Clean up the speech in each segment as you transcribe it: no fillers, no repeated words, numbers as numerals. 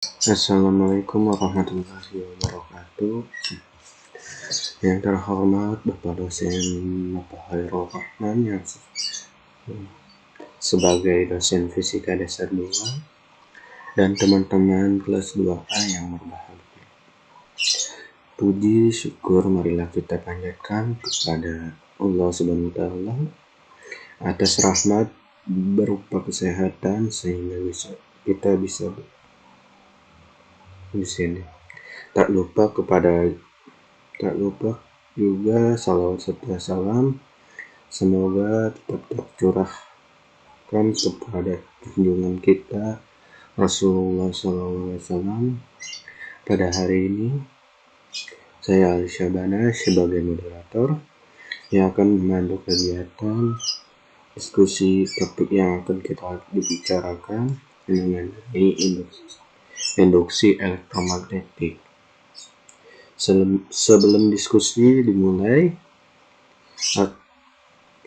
Assalamualaikum warahmatullahi wabarakatuh. Yang terhormat Bapak dosen Bapak Hairul Rahman yang sebagai dosen fisika dasar 2 dan teman-teman kelas 2A yang berbahagia. Puji syukur marilah kita panjatkan kepada Allah Subhanahu wa taala atas rahmat berupa kesehatan sehingga kita bisa di sini. Tak lupa juga salawat serta salam semoga tetap tercurahkan kepada junjungan kita Rasulullah SAW. Pada hari ini saya Ali Syabana sebagai moderator yang akan memandu kegiatan diskusi topik yang akan kita bicarakan mengenai induksi elektromagnetik. Sebelum diskusi dimulai,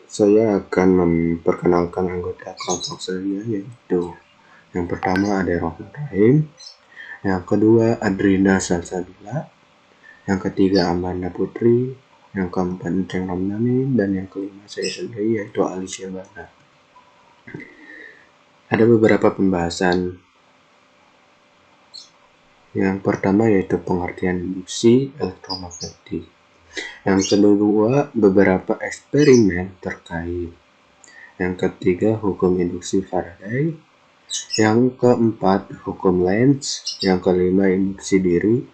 saya akan memperkenalkan anggota kelompok saya, yaitu yang pertama Ade Rahman Rahim, yang kedua Adrina Salsabila, yang ketiga Amanda Putri, yang keempat Enceng Ramdhani, dan yang kelima saya sendiri, yaitu Ali Syabana. Ada beberapa pembahasan. Yang pertama yaitu pengertian induksi elektromagnetik. Yang kedua, beberapa eksperimen terkait. Yang ketiga, hukum induksi Faraday. Yang keempat, hukum Lenz. Yang kelima, induksi diri.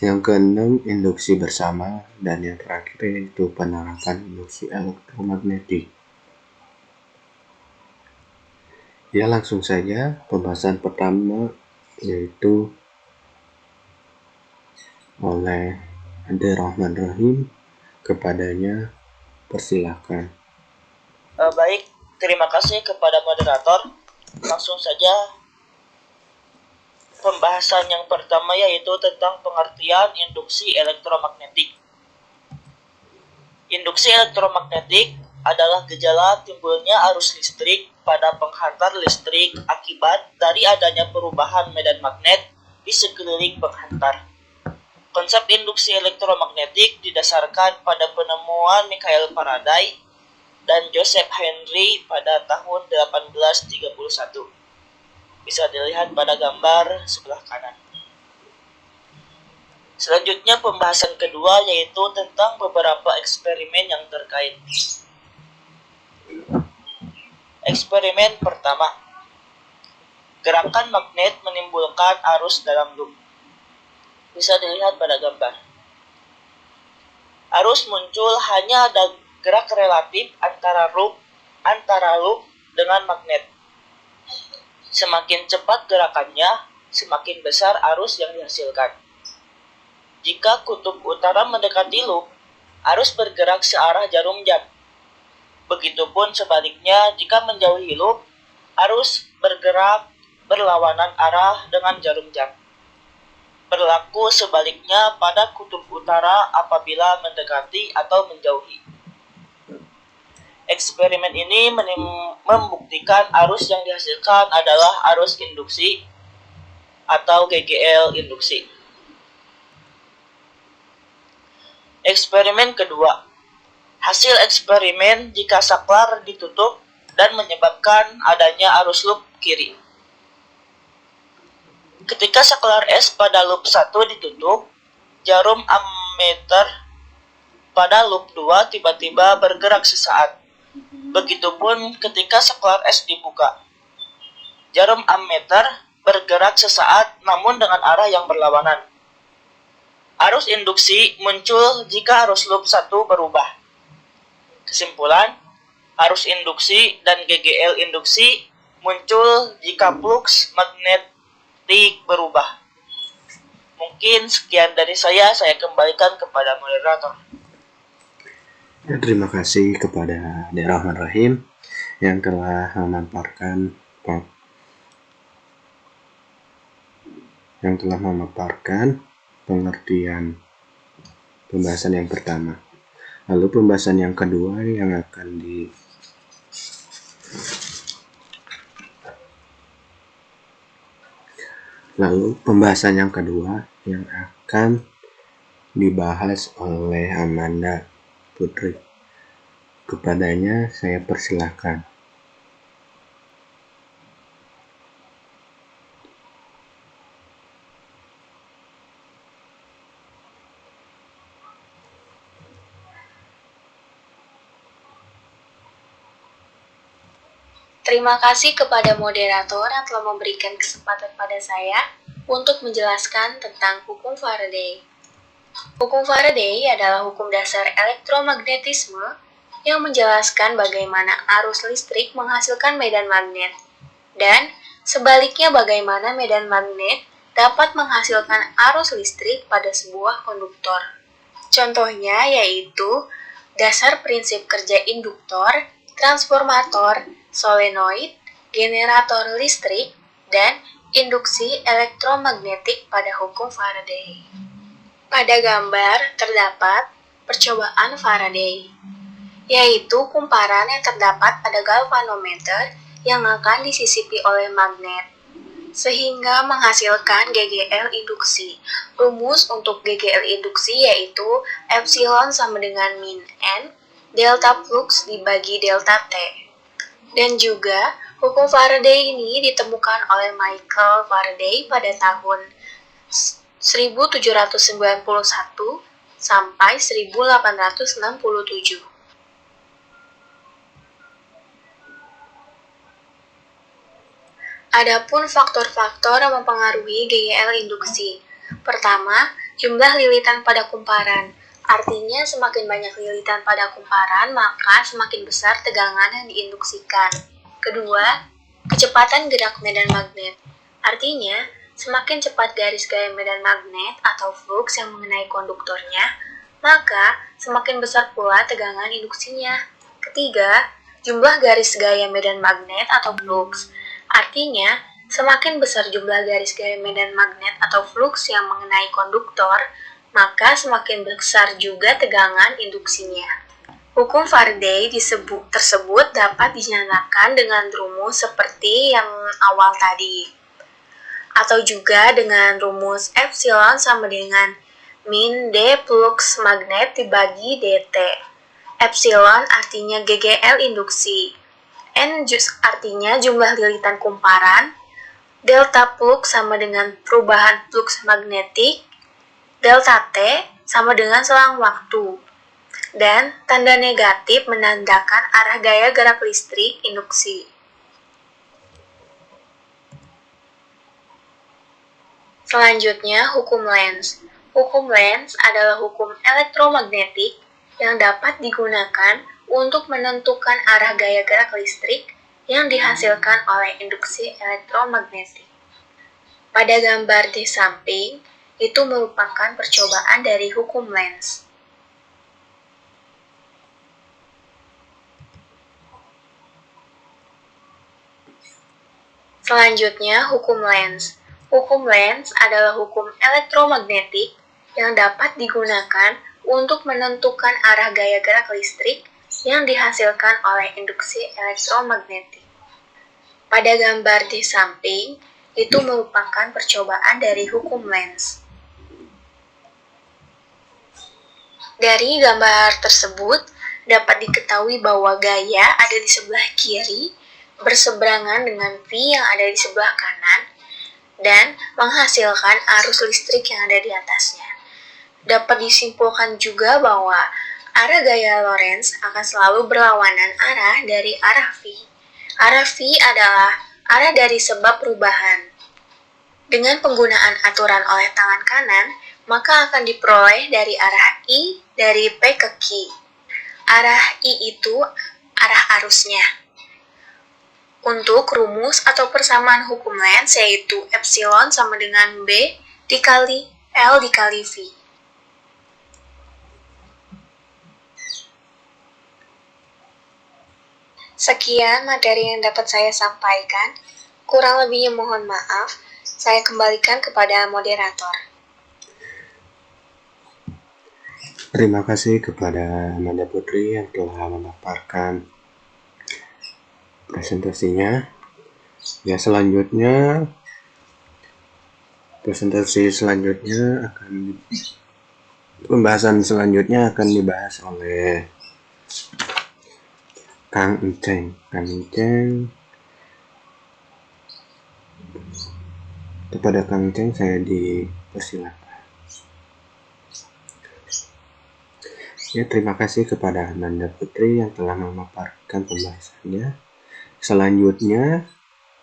Yang keenam, induksi bersama. Dan yang terakhir yaitu penerapan induksi elektromagnetik. Ya, langsung saja pembahasan pertama yaitu oleh Ade Rahman Rahim. Kepadanya persilahkan. Baik, terima kasih kepada moderator. Langsung saja pembahasan yang pertama yaitu tentang pengertian induksi elektromagnetik. Induksi elektromagnetik adalah gejala timbulnya arus listrik pada penghantar listrik akibat dari adanya perubahan medan magnet di sekeliling penghantar. Konsep induksi elektromagnetik didasarkan pada penemuan Michael Faraday dan Joseph Henry pada tahun 1831. Bisa dilihat pada gambar sebelah kanan. Selanjutnya pembahasan kedua yaitu tentang beberapa eksperimen yang terkait. Eksperimen pertama. Gerakan magnet menimbulkan arus dalam loop. Bisa dilihat pada gambar. Arus muncul hanya ada gerak relatif antara loop dengan magnet. Semakin cepat gerakannya, semakin besar arus yang dihasilkan. Jika kutub utara mendekati loop, arus bergerak searah jarum jam. Begitupun sebaliknya, jika menjauhi loop, arus bergerak berlawanan arah dengan jarum jam. Berlaku sebaliknya pada kutub utara apabila mendekati atau menjauhi. Eksperimen ini membuktikan arus yang dihasilkan adalah arus induksi atau GGL induksi. Eksperimen kedua. Hasil eksperimen jika saklar ditutup dan menyebabkan adanya arus loop kiri. Ketika saklar S pada loop 1 ditutup, jarum ammeter pada loop 2 tiba-tiba bergerak sesaat. Begitupun ketika saklar S dibuka. Jarum ammeter bergerak sesaat namun dengan arah yang berlawanan. Arus induksi muncul jika arus loop 1 berubah. Kesimpulan, arus induksi dan GGL induksi muncul jika fluks magnetik berubah. Mungkin sekian dari saya kembalikan kepada moderator. Ya, terima kasih kepada Ade Rahman Rahim yang telah memaparkan pengertian pembahasan yang pertama. Lalu pembahasan yang kedua yang akan Lalu pembahasan yang kedua yang akan dibahas oleh Amanda Putri. Kepadanya saya persilahkan. Terima kasih kepada moderator yang telah memberikan kesempatan pada saya untuk menjelaskan tentang hukum Faraday. Hukum Faraday adalah hukum dasar elektromagnetisme yang menjelaskan bagaimana arus listrik menghasilkan medan magnet, dan sebaliknya bagaimana medan magnet dapat menghasilkan arus listrik pada sebuah konduktor. Contohnya yaitu dasar prinsip kerja induktor, transformator, solenoid, generator listrik, dan induksi elektromagnetik pada hukum Faraday. Pada gambar terdapat percobaan Faraday, yaitu kumparan yang terdapat pada galvanometer yang akan disisipi oleh magnet, sehingga menghasilkan GGL induksi. Rumus untuk GGL induksi yaitu epsilon sama dengan min N, delta flux dibagi delta T. Dan juga, hukum Faraday ini ditemukan oleh Michael Faraday pada tahun 1791 sampai 1867. Adapun faktor-faktor yang mempengaruhi GGL induksi. Pertama, jumlah lilitan pada kumparan. Artinya semakin banyak lilitan pada kumparan, maka semakin besar tegangan yang diinduksikan. Kedua, kecepatan gerak medan magnet. Artinya, semakin cepat garis gaya medan magnet atau flux yang mengenai konduktornya, maka semakin besar pula tegangan induksinya. Ketiga, jumlah garis gaya medan magnet atau flux. Artinya, semakin besar jumlah garis gaya medan magnet atau flux yang mengenai konduktor, maka semakin besar juga tegangan induksinya. Hukum Faraday tersebut dapat dinyatakan dengan rumus seperti yang awal tadi, atau juga dengan rumus epsilon sama dengan min D flux magnet dibagi dt. Epsilon artinya GGL induksi, N artinya jumlah lilitan kumparan, delta flux sama dengan perubahan flux magnetik, delta T sama dengan selang waktu, dan tanda negatif menandakan arah gaya gerak listrik induksi. Selanjutnya, hukum Lenz. Hukum Lenz adalah hukum elektromagnetik yang dapat digunakan untuk menentukan arah gaya gerak listrik yang dihasilkan oleh induksi elektromagnetik. Pada gambar di samping, itu merupakan percobaan dari hukum Lenz. Selanjutnya, hukum Lenz. Hukum Lenz adalah hukum elektromagnetik yang dapat digunakan untuk menentukan arah gaya gerak listrik yang dihasilkan oleh induksi elektromagnetik. Pada gambar di samping, itu merupakan percobaan dari hukum Lenz. Dari gambar tersebut, dapat diketahui bahwa gaya ada di sebelah kiri, berseberangan dengan V yang ada di sebelah kanan, dan menghasilkan arus listrik yang ada di atasnya. Dapat disimpulkan juga bahwa arah gaya Lorentz akan selalu berlawanan arah dari arah V. Arah V adalah arah dari sebab perubahan. Dengan penggunaan aturan oleh tangan kanan, maka akan diperoleh dari arah I dari P ke Q. Arah I itu arah arusnya. Untuk rumus atau persamaan hukum Lenz yaitu epsilon sama dengan B dikali L dikali V. Sekian materi yang dapat saya sampaikan. Kurang lebihnya mohon maaf. Saya kembalikan kepada moderator. Terima kasih kepada Amanda Putri yang telah memaparkan presentasinya. Ya, selanjutnya Presentasi selanjutnya pembahasan selanjutnya akan dibahas oleh Kang Enceng. Kepada Kang Enceng saya dipersilakan. Ya, terima kasih kepada Nanda Putri yang telah memaparkan pembahasannya.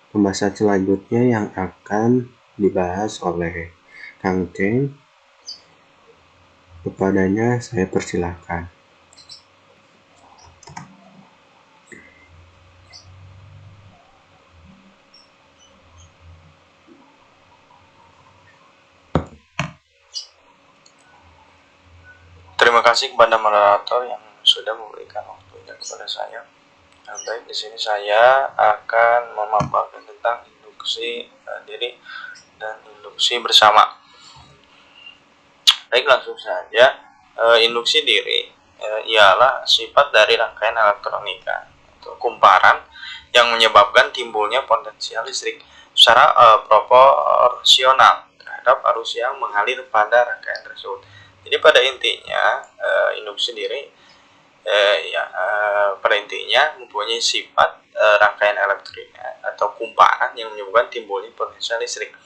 Pembahasan selanjutnya yang akan dibahas oleh Kang Enceng. Kepadanya saya persilakan. Terima kasih kepada moderator yang sudah memberikan waktunya kepada saya. Baik, di sini saya akan memaparkan tentang induksi diri dan induksi bersama. Baik, langsung saja. Induksi diri ialah sifat dari rangkaian elektronika atau kumparan yang menyebabkan timbulnya potensial listrik secara proporsional terhadap arus yang mengalir pada rangkaian tersebut. Jadi pada intinya induksi diri pada intinya mempunyai sifat rangkaian elektronika atau kumparan yang menyebabkan timbulnya potensial listrik.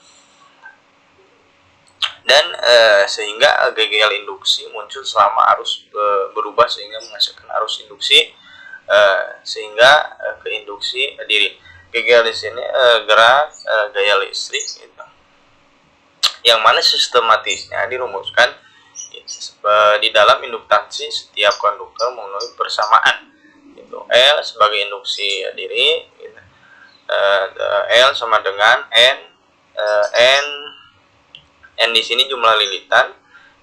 Dan sehingga GGL induksi muncul selama arus berubah sehingga menghasilkan arus induksi sehingga ke induksi diri. GGL di sini gerak gaya listrik gitu, yang mana sistematisnya dirumuskan di dalam induktansi setiap konduktor memenuhi persamaan gitu. L sebagai induksi diri gitu. L sama dengan N di sini jumlah lilitan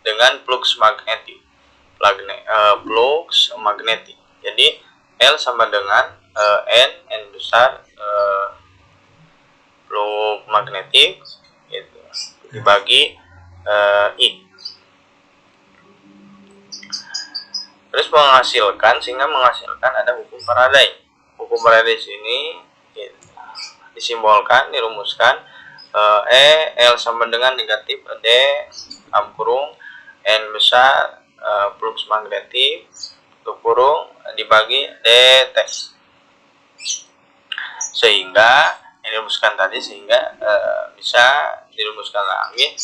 dengan flux magnetik. Flux magnetik. Jadi L sama dengan N besar flux magnetik gitu, dibagi I. Terus menghasilkan ada hukum Faraday. Hukum Faraday sini disimbolkan, dirumuskan L sama dengan negatif D kurung N besar flux magnetik kurung dibagi DT, sehingga ini dirumuskan tadi sehingga bisa dirumuskan lagi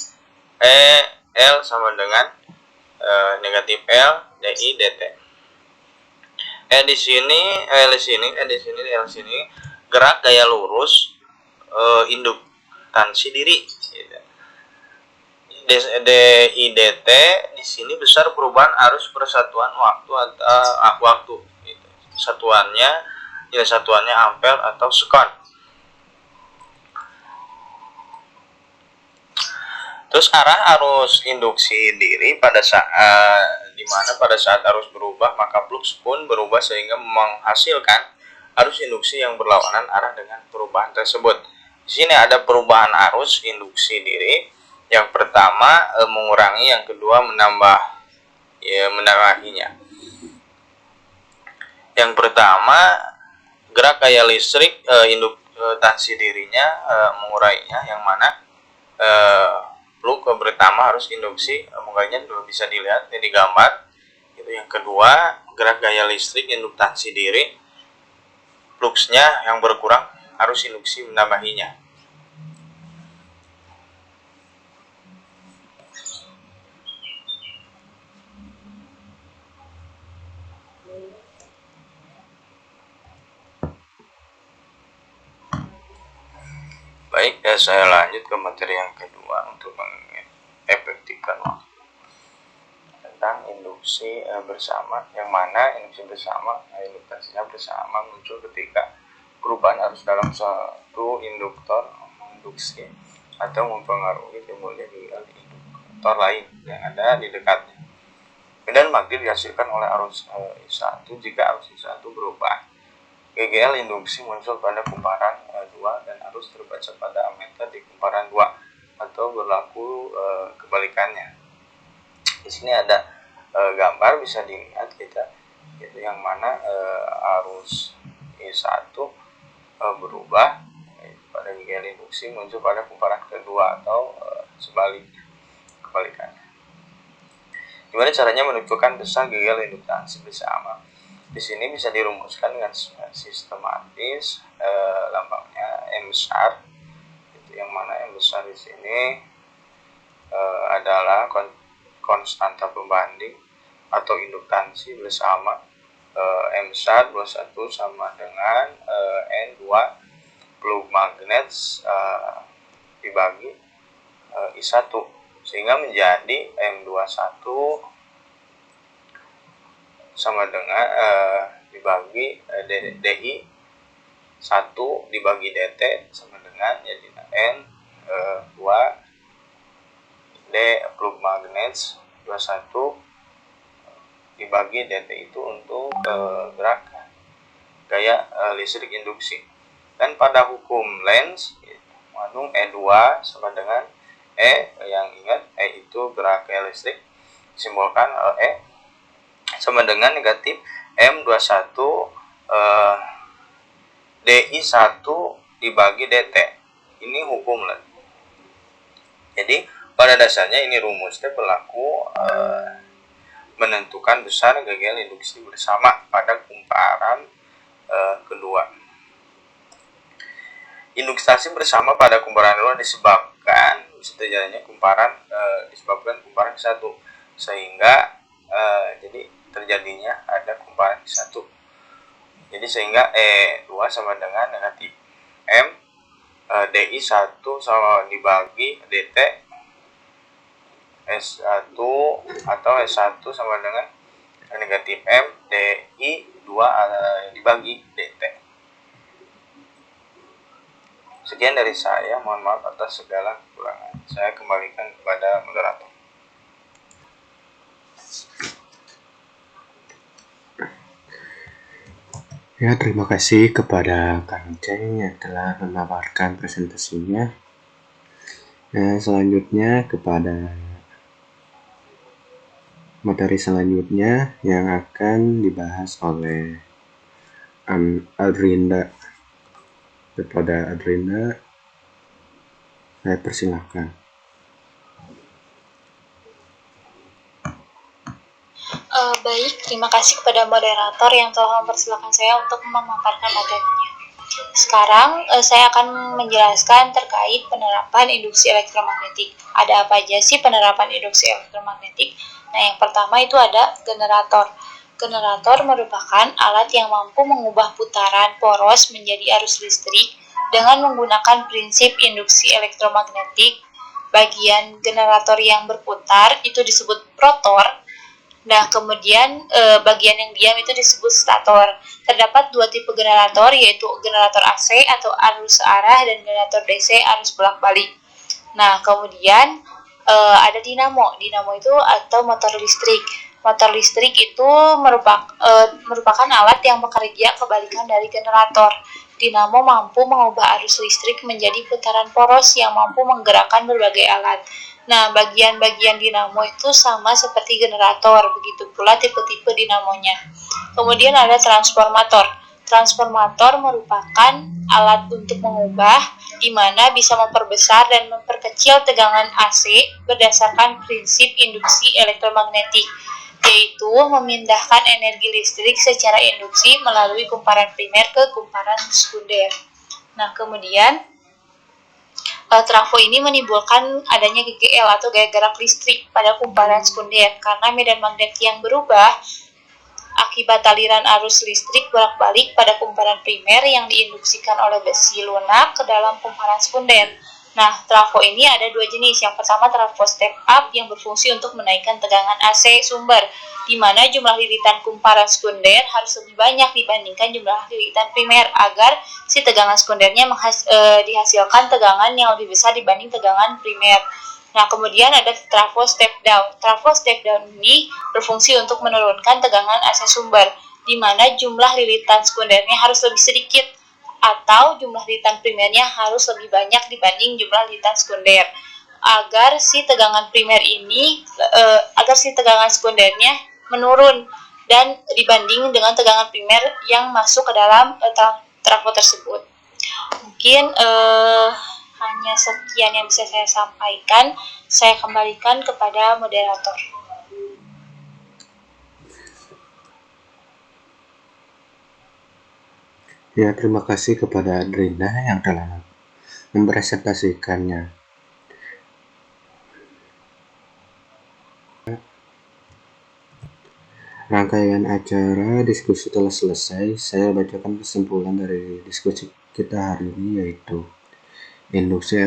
L sama dengan negatif L DI DT. Di sini gerak gaya lurus induktansi diri. DI DT di sini besar perubahan arus persatuan waktu atau waktu. Nilai satuannya ampere atau sekon. Terus arah arus induksi diri pada saat arus berubah maka flux pun berubah sehingga menghasilkan arus induksi yang berlawanan arah dengan perubahan tersebut. Di sini ada perubahan arus induksi diri. Yang pertama mengurangi, yang kedua menambahinya. Yang pertama gerak gaya listrik induktansi dirinya mengurainya, yang mana flux pertama harus induksi mengurainya bisa dilihat di gambar. Itu yang kedua, gerak gaya listrik induktansi diri, fluxnya yang berkurang harus induksi menambahinya. Baik, saya lanjut ke materi yang kedua untuk mengefektifkan waktu tentang induksi bersama, yang mana induksi bersama, induktansinya bersama muncul ketika perubahan arus dalam satu induksi atau mempengaruhi timbulnya GGL di induktor lain yang ada di dekatnya. Kemudian magnet dihasilkan oleh arus I1 jika arus I1 berubah. GGL induksi muncul pada kumparan 2 dan arus terbaca pada ammeter di kumparan 2 atau berlaku kebalikannya. Di sini ada gambar bisa dilihat kita, itu yang mana arus I1 berubah pada GGL induksi muncul pada kumparan kedua atau kebalikannya. Gimana caranya menentukan besar gagal induktasi bersama? Di sini bisa dirumuskan dengan sistematis. Lambangnya M besar, itu yang mana M besar di sini adalah konstanta pembanding atau induktansi bersama M besar 21 sama dengan N2 plug magnet dibagi I1, sehingga menjadi M21 sama dengan dibagi DI 1 dibagi DT sama dengan jadi N 2 D plug magnet 21 dibagi DT itu untuk gerakan gaya listrik induksi. Dan pada hukum Lenz mengandung E2 sama dengan yang ingat itu gerak gaya listrik disimbolkan E sama dengan negatif M21 DI1 dibagi DT. Ini hukum Lenz. Jadi pada dasarnya ini rumusnya berlaku menentukan besar gagal induksi bersama pada kumparan kedua. Induksi bersama pada kumparan kedua disebabkan terjadinya disebabkan kumparan satu, sehingga jadi terjadinya ada kumparan satu. Jadi sehingga E2 sama dengan negatif M DI1 sama dibagi DT S1 atau S1 sama dengan negatif M DI2 dibagi DT. Sekian dari saya, mohon maaf atas segala kekurangan. Saya kembalikan kepada moderator. Ya, terima kasih kepada Kang Ceng yang telah memaparkan presentasinya. Nah, selanjutnya kepada materi selanjutnya yang akan dibahas oleh Adrinda. Kepada Adrinda, saya persilahkan. Baik, terima kasih kepada moderator yang telah mempersilahkan saya untuk memaparkan materinya. Sekarang saya akan menjelaskan terkait penerapan induksi elektromagnetik. Ada apa aja sih penerapan induksi elektromagnetik? Nah, yang pertama itu ada generator. Generator merupakan alat yang mampu mengubah putaran poros menjadi arus listrik dengan menggunakan prinsip induksi elektromagnetik. Bagian generator yang berputar itu disebut rotor. Nah, kemudian bagian yang diam itu disebut stator. Terdapat dua tipe generator, yaitu generator AC atau arus searah dan generator DC arus bolak-balik. Nah, kemudian ada dinamo. Dinamo itu atau motor listrik. Motor listrik itu merupakan alat yang bekerja kebalikan dari generator. Dinamo mampu mengubah arus listrik menjadi putaran poros yang mampu menggerakkan berbagai alat. Nah, bagian-bagian dinamo itu sama seperti generator, begitu pula tipe-tipe dinamonya. Kemudian ada transformator. Transformator merupakan alat untuk mengubah, di mana bisa memperbesar dan memperkecil tegangan AC berdasarkan prinsip induksi elektromagnetik, yaitu memindahkan energi listrik secara induksi melalui kumparan primer ke kumparan sekunder. Nah, kemudian trafo ini menimbulkan adanya GGL atau gaya gerak listrik pada kumparan sekunder karena medan magnet yang berubah akibat aliran arus listrik bolak-balik pada kumparan primer yang diinduksikan oleh besi lunak ke dalam kumparan sekunder. Nah, trafo ini ada dua jenis. Yang pertama trafo step up yang berfungsi untuk menaikkan tegangan AC sumber, di mana jumlah lilitan kumparan sekunder harus lebih banyak dibandingkan jumlah lilitan primer agar si tegangan sekundernya dihasilkan tegangan yang lebih besar dibanding tegangan primer. Nah, kemudian ada trafo step down. Trafo step down ini berfungsi untuk menurunkan tegangan AC sumber, di mana jumlah lilitan sekundernya harus lebih sedikit atau jumlah lilitan primernya harus lebih banyak dibanding jumlah lilitan sekunder agar si tegangan primer ini agar si tegangan sekundernya menurun dan dibanding dengan tegangan primer yang masuk ke dalam trafo tersebut. Mungkin Hanya sekian yang bisa saya sampaikan. Saya kembalikan kepada moderator. Ya, terima kasih kepada Adrinda yang telah mempresentasikannya. Rangkaian acara diskusi telah selesai. Saya bacakan kesimpulan dari diskusi kita hari ini, yaitu induksi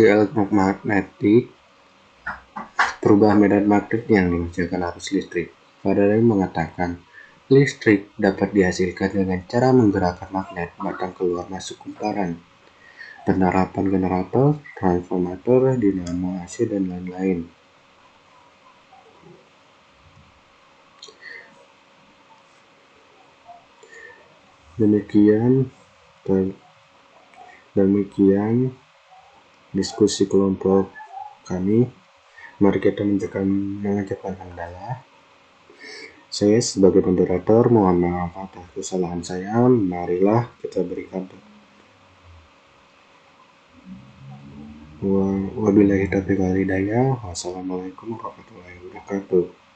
elektromagnetik, perubahan medan magnet yang menghasilkan arus listrik. Faraday mengatakan, listrik dapat dihasilkan dengan cara menggerakkan magnet batang keluar masuk kumparan. Penerapan generator, transformator, dinamo AC, dan lain-lain. Demikian diskusi kelompok kami. Mari kita mengucapkan hamdalah. Saya sebagai moderator mohon maaf atas kesalahan saya. Marilah kita berikan wabillahi taufiq wal hidayah. Wassalamualaikum warahmatullahi wabarakatuh.